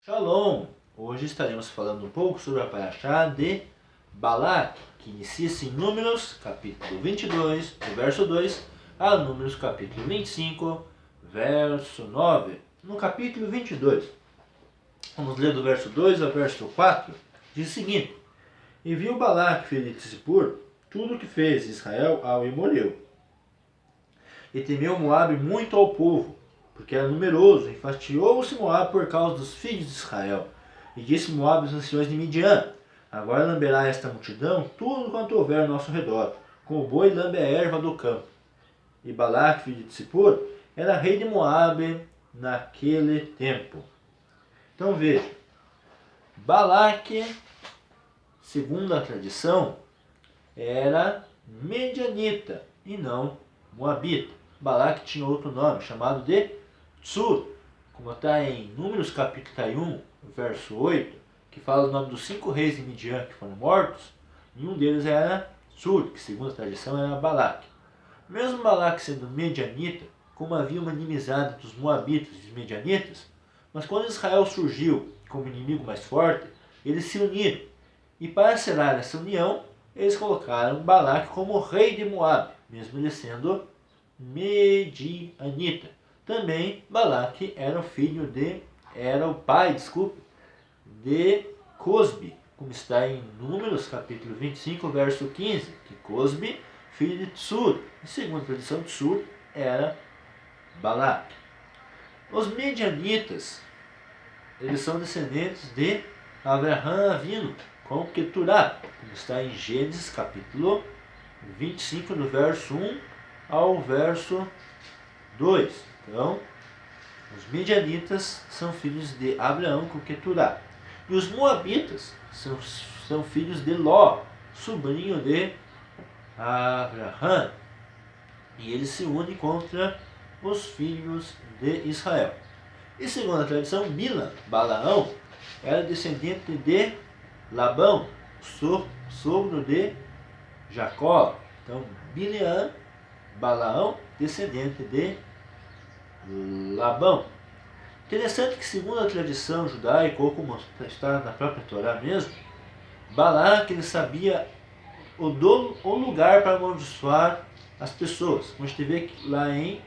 Shalom! Hoje estaremos falando um pouco sobre a paraxá de Balak, que inicia-se em Números, capítulo 22, do verso 2, a Números, capítulo 25, verso 9. No capítulo 22, vamos ler do verso 2 ao verso 4, diz o seguinte: E viu Balak, filho de Zippor, tudo o que fez Israel ao Emoreu. E temeu Moabe muito ao povo, porque era numeroso. Enfastiou-se Moabe por causa dos filhos de Israel. E disse Moabe aos anciões de Midian: Agora lamberá esta multidão tudo quanto houver ao nosso redor, como o boi lambe a erva do campo. E Balaque, filho de Zippor, era rei de Moabe naquele tempo. Então veja, Balaque, segundo a tradição, era medianita e não moabita. Balaque tinha outro nome, chamado de Tsur, como está em Números capítulo 31, verso 8, que fala o nome dos 5 reis de Midian que foram mortos. Nenhum deles era Tsur, que segundo a tradição era Balaque. Mesmo Balaque sendo medianita, como havia uma inimizade dos moabitas e dos medianitas, mas quando Israel surgiu como inimigo mais forte, eles se uniram. E para selar essa união, eles colocaram Balaque como rei de Moabe, mesmo ele sendo medianita. Também Balaque era o pai de Cosbi, como está em Números capítulo 25, verso 15, que Cosbi, filho de Tsur, e segundo a tradição de Tsur, era Balaque. Os medianitas, eles são descendentes de Avraham Avinu, com Keturá, como está em Gênesis capítulo 25, do verso 1 ao verso 2. Então, os medianitas são filhos de Abraão com Keturá. E os moabitas são filhos de Ló, sobrinho de Avraham. E eles se unem contra os filhos de Israel. E segundo a tradição, Balaão, era descendente de Labão, sogro de Jacó. Então, Bileã, Balaão, descendente de Labão. Interessante que, segundo a tradição judaica, ou como está na própria Torá mesmo, Balaque ele sabia o lugar para amaldiçoar as pessoas. Como a gente vê lá em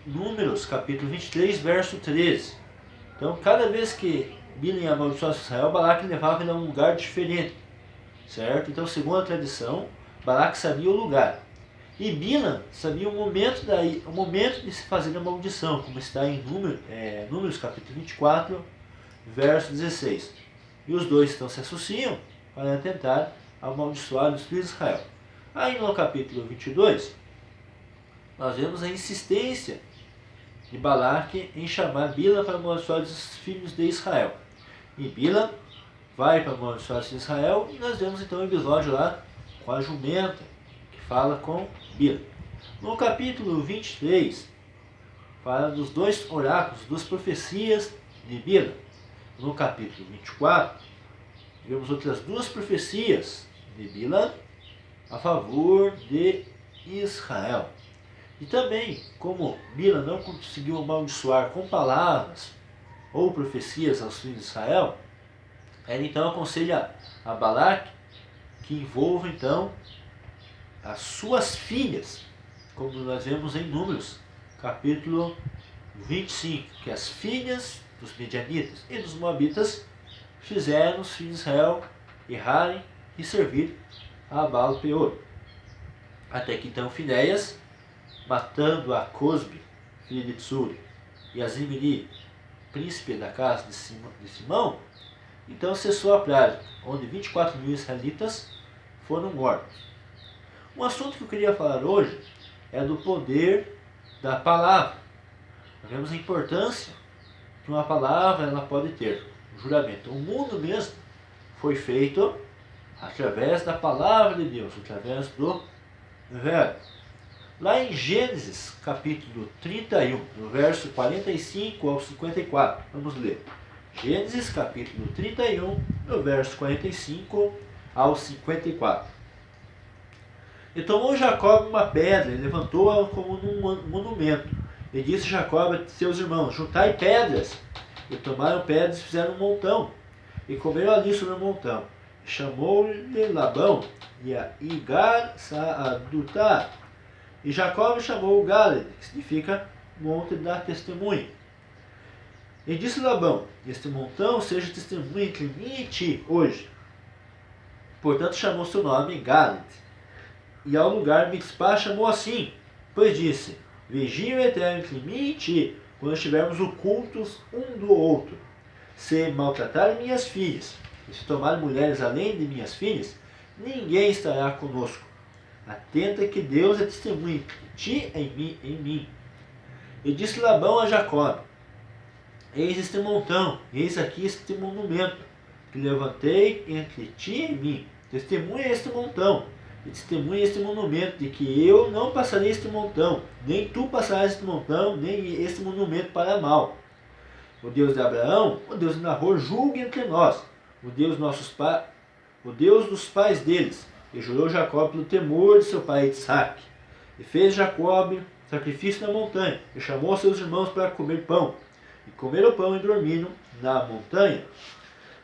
Números, capítulo 23, verso 13. Então, cada vez que Bileã amaldiçoasse Israel, Balaque levava ele a um lugar diferente. Certo? Então, segundo a tradição, Balaque sabia o lugar. E Bileã sabia o momento de se fazer a maldição, como está em Números capítulo 24, verso 16. E os dois então se associam para tentar amaldiçoar os filhos de Israel. Aí no capítulo 22, nós vemos a insistência de Balaque em chamar Bileã para amaldiçoar os filhos de Israel. E Bileã vai para amaldiçoar os filhos de Israel, e nós vemos então um episódio lá com a jumenta, que fala com Bileã. No capítulo 23, fala dos dois oráculos, duas profecias de Bileã. No capítulo 24, vemos outras duas profecias de Bileã a favor de Israel. E também, como Bileã não conseguiu amaldiçoar com palavras ou profecias aos filhos de Israel, ela então aconselha a Balaque que envolva então as suas filhas, como nós vemos em Números, capítulo 25, que as filhas dos medianitas e dos moabitas fizeram os filhos de Israel errarem e servir a Baal Peor. Até que então Finéias, matando a Cosbi, filho de Tsur, e a Zimri, príncipe da casa de Simão, então cessou a praga, onde 24 mil israelitas foram mortos. Um assunto que eu queria falar hoje é do poder da palavra. Nós vemos a importância que uma palavra ela pode ter. O juramento. O mundo mesmo foi feito através da palavra de Deus, através do verbo. Lá em Gênesis, capítulo 31, no verso 45 ao 54, vamos ler. Gênesis, capítulo 31, no verso 45 ao 54. E tomou Jacó uma pedra e levantou-a como um monumento, E disse Jacó a seus irmãos: juntai pedras. E tomaram pedras e fizeram um montão. E comeram ali sobre o montão. E chamou-lhe Labão e a Igar Saadutá. E Jacó chamou o Galed, que significa monte da testemunha. E disse Labão: este montão seja testemunha entre mim e ti hoje. Portanto chamou seu nome Galed. E ao lugar Mizpá chamou assim, pois disse: vigia o Eterno entre mim e ti, quando estivermos ocultos um do outro. Se maltratarem minhas filhas, e se tomarem mulheres além de minhas filhas, ninguém estará conosco. Atenta que Deus é testemunha entre ti em mim. E disse Labão a Jacó: eis este montão, eis aqui este monumento, que levantei entre ti e mim. Testemunha este montão, e testemunha este monumento, de que eu não passarei este montão, nem tu passarás este montão, nem este monumento para mal. O Deus de Abraão, o Deus de Nahor, julgue entre nós, o Deus dos pais deles. E jurou Jacó pelo temor de seu pai Isaac. E fez Jacó sacrifício na montanha, e chamou seus irmãos para comer pão. E comeram pão e dormiram na montanha.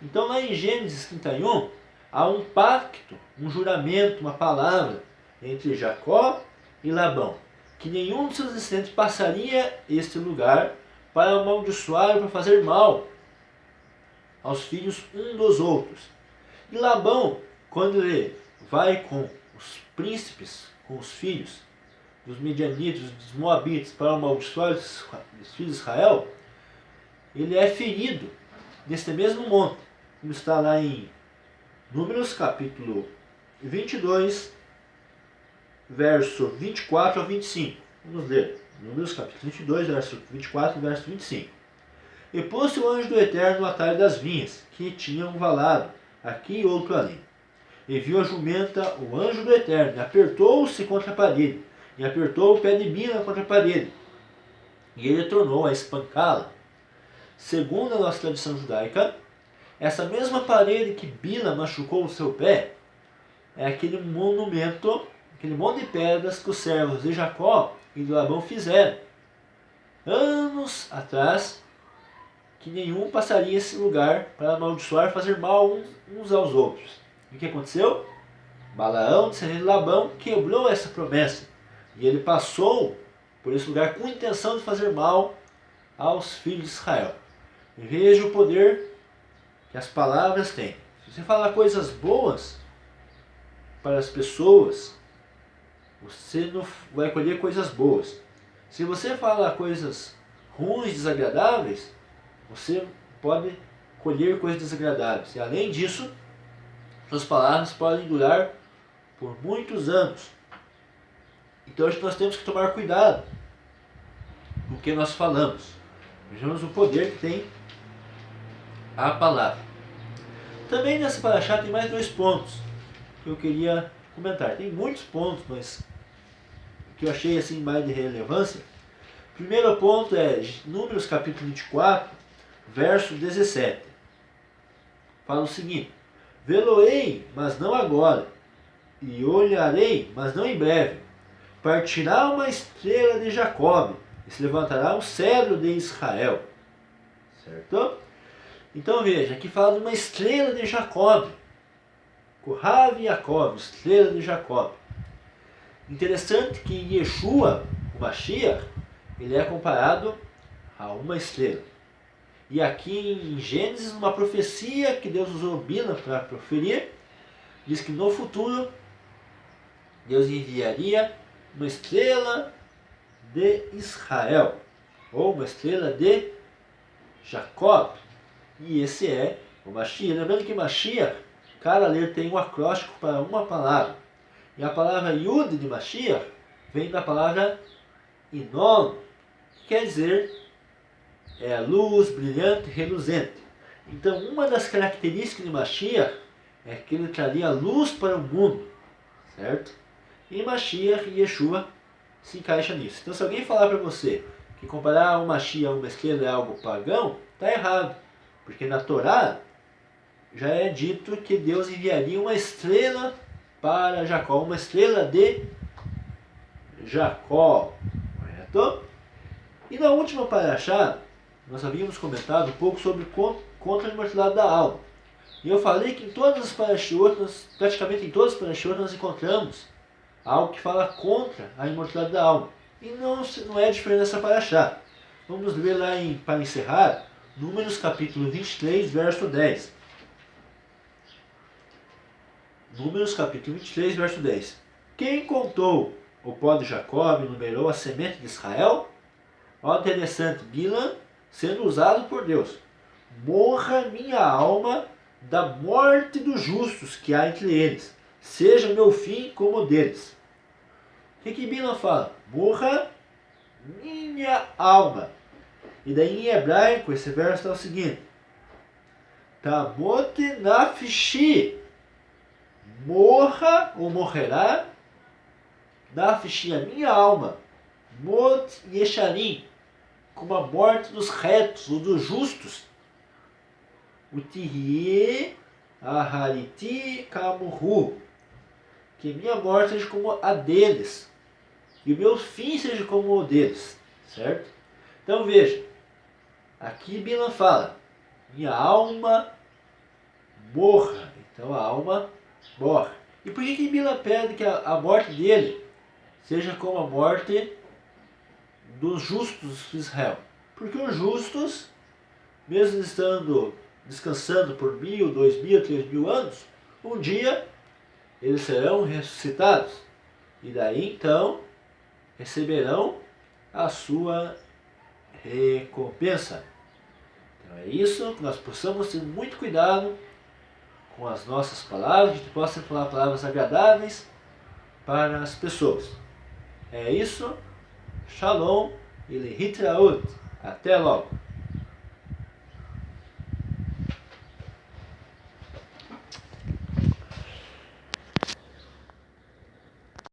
Então lá em Gênesis 31, há um pacto, um juramento, uma palavra entre Jacó e Labão, que nenhum de seus descendentes passaria este lugar para amaldiçoar e para fazer mal aos filhos um dos outros. E Labão, quando ele vai com os príncipes, com os filhos dos Midianitas, dos Moabitas, para amaldiçoar os filhos de Israel, ele é ferido neste mesmo monte, como está lá em Números capítulo 22, verso 24 ao 25. Vamos ler. Números capítulo 22, verso 24 e verso 25. E pôs-se o anjo do Eterno no atalho das vinhas, que tinham um valado, aqui e outro ali. E viu a jumenta o anjo do Eterno, e apertou-se contra a parede, e apertou o pé de Bila contra a parede. E ele tornou a espancá-la. Segundo a nossa tradição judaica, essa mesma parede que Bila machucou o seu pé, é aquele monumento, aquele monte de pedras que os servos de Jacó e de Labão fizeram anos atrás, que nenhum passaria esse lugar para amaldiçoar e fazer mal uns aos outros. E o que aconteceu? Balaão, descendente de Labão, quebrou essa promessa. E ele passou por esse lugar com a intenção de fazer mal aos filhos de Israel. E veja o poder que as palavras têm. Se você falar coisas boas para as pessoas, você não vai colher coisas boas. Se você falar coisas ruins, desagradáveis, você pode colher coisas desagradáveis. E além disso, suas palavras podem durar por muitos anos. Então hoje nós temos que tomar cuidado com o que nós falamos. Vejamos o poder que tem a palavra. Também nessa paraxá tem mais 2 pontos que eu queria comentar. Tem muitos pontos, mas que eu achei assim mais de relevância. O primeiro ponto é Números capítulo 24, verso 17. Fala o seguinte: vê-lo-ei, mas não agora, e olharei, mas não em breve. Partirá uma estrela de Jacob, e se levantará um cedro de Israel. Certo? Então veja, aqui fala de uma estrela de Jacob. Kohav Yaakov, estrela de Jacob. Interessante que Yeshua, o Mashiach, ele é comparado a uma estrela. E aqui em Gênesis, uma profecia que Deus usou Bila para proferir, diz que no futuro Deus enviaria uma estrela de Israel, ou uma estrela de Jacob. E esse é o Mashiach. Lembrando que Mashiach, cada letra tem um acróstico para uma palavra. E a palavra Yud de Mashiach vem da palavra Inon, que quer dizer luz, brilhante, reluzente. Então uma das características de Mashiach é que ele traria luz para o mundo, certo? E Mashiach e Yeshua se encaixam nisso. Então se alguém falar para você que comparar o Mashiach a uma estrela é algo pagão, está errado. Porque na Torá já é dito que Deus enviaria uma estrela para Jacó, uma estrela de Jacó, correto? E na última paraxá, nós havíamos comentado um pouco sobre contra a imortalidade da alma. E eu falei que em todas as parashiot, praticamente em todas as parashiot, nós encontramos algo que fala contra a imortalidade da alma. E não é diferente dessa paraxá. Vamos ler lá, para encerrar, Números capítulo 23, verso 10. Números capítulo 23, verso 10. Quem contou o pó de Jacó e numerou a semente de Israel? Ó, interessante, Bilam sendo usado por Deus. Morra minha alma da morte dos justos que há entre eles. Seja meu fim como o deles. O que Bilam fala? Morra minha alma. E daí em hebraico esse verso é o seguinte. Tamot nafshi. Morra ou morrerá nafshi, a minha alma. Mot yesharim, como a morte dos retos ou dos justos. Utihie ahariti kamuhu, que minha morte seja como a deles e o meu fim seja como o deles, certo? Então veja, aqui Bilam fala, minha alma morra, então a alma morre. E por que Bilam pede que a morte dele seja como a morte dos justos de Israel? Porque os justos, mesmo estando descansando por 1000, 2000, 3000 anos, um dia eles serão ressuscitados. E daí então receberão a sua recompensa. Então é isso, que nós possamos ter muito cuidado com as nossas palavras, que possam falar palavras agradáveis para as pessoas. É isso, Shalom e Lehitraut. Até logo.